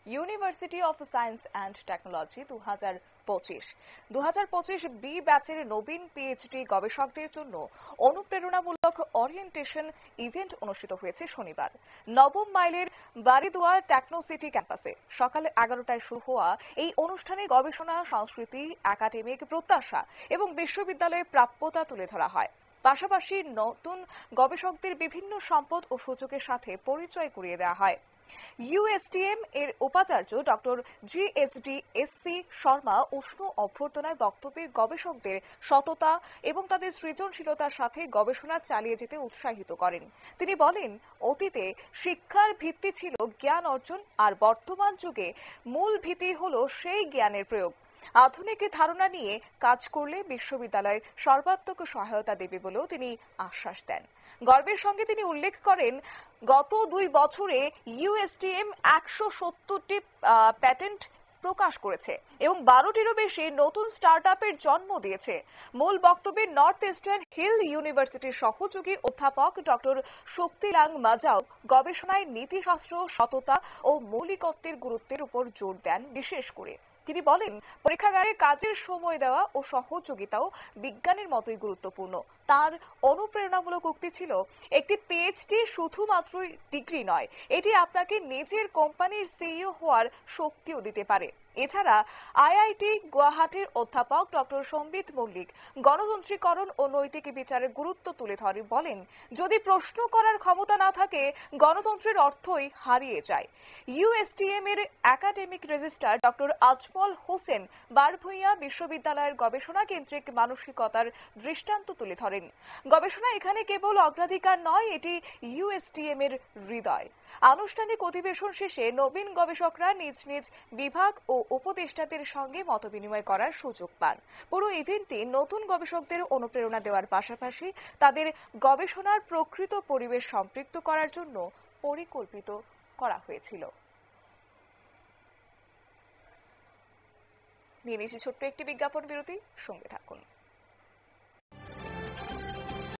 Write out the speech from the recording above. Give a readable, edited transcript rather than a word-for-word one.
University of science and technology 2025 B ব্যাচের নবীন PhD গবেষকদের জন্য অনুপ্রেরণামূলক ওরিয়েন্টেশন ইভেন্ট অনুষ্ঠিত হয়েছে শনিবার নবম মাইলের বাড়িদুয়ার টেকনো সিটি ক্যাম্পাসে। সকাল 11টায় শুরু হওয়া এই অনুষ্ঠানে গবেষণা, সংস্কৃতি, একাডেমিক প্রত্যাশা এবং বিশ্ববিদ্যালয়ে প্রাপ্যতা তুলে ধরা হয়। পাশাপাশি নতুন গবেষকদের বিভিন্ন সম্পদ ও সুযোগের সাথে পরিচয় করিয়ে দেওয়া হয়। ইউএসটিএম এর উপাচার্য ডক্টর জিএসডি শর্মা উষ্ণ অভ্যর্থনায় বক্তব্যে গবেষকদের সততা এবং তাদের সৃজনশীলতার সাথে গবেষণা চালিয়ে যেতে উৎসাহিত করেন। তিনি বলেন, অতীতে শিক্ষার ভিত্তি ছিল জ্ঞান অর্জন, আর বর্তমান যুগে মূল ভিত্তি হল সেই জ্ঞানের প্রয়োগ। আধুনিক ধারণা নিয়ে কাজ করলে বিশ্ববিদ্যালয় সর্বাত্মক সহায়তা দেবে বলেও তিনি আশ্বাস দেন। গর্বের সঙ্গে তিনি উল্লেখ করেন, গত 2 বছরে ইউএসটিএম 170টি প্যাটেন্ট প্রকাশ করেছে এবং 12টিরও বেশি নতুন স্টার্টআপের জন্ম দিয়েছে। মূল বক্তব্যে নর্থ ইস্টার্ন হিল ইউনিভার্সিটির সহযোগী অধ্যাপক ডক্টর শক্তিলাং মাজাও গবেষণায় নীতিশাস্ত্র, সততা ও মৌলিকত্বের গুরুত্বের উপর জোর দেন। বিশেষ করে তিনি বলেন, পরীক্ষাগারে কাজের সময় দেওয়া ও সহযোগিতাও বিজ্ঞানের মতোই গুরুত্বপূর্ণ। তার অনুপ্রেরণামূলক উক্তি ছিল, একটি পিএইচডি শুধুমাত্র ডিগ্রি নয়, এটি আপনাকে নিজের কোম্পানির সিইও হওয়ার শক্তিও দিতে পারে। এছাড়া আইআইটি গুয়াহাটির অধ্যাপক ডক্টর সম্বিত মল্লিক গণতন্ত্রীকরণ ও নৈতিক বিচারের গুরুত্ব তুলে ধরে বলেন, যদি প্রশ্ন করার ক্ষমতা না থাকে, গণতন্ত্রের অর্থই হারিয়ে যায়। ইউএসটিএম এর academic registrar doctor Ajmal Hossain Barbhuiya বিশ্ববিদ্যালয়ের গবেষণা কেন্দ্রিক মানসিকতার দৃষ্টান্ত তুলে ধরেন। গবেষণা এখানে কেবল অগ্রাধিকার নয়, এটি ইউএসটিএম এর হৃদয়। আনুষ্ঠানিক অধিবেশন শেষে নবীন গবেষকরা নিজ নিজ বিভাগ ও উপদেষ্টাদের সঙ্গে মতবিনিময় করার সুযোগ পান। পুরো ইভেন্টটি নতুন গবেষকদের অনুপ্রেরণা দেওয়ার পাশাপাশি তাদের গবেষণার প্রকৃত পরিবেশ সম্পৃক্ত করার জন্য পরিকল্পিত করা হয়েছিল। নিয়ে নিচ্ছি ছোট্ট একটি বিজ্ঞাপন বিরতি, সঙ্গে থাকুন।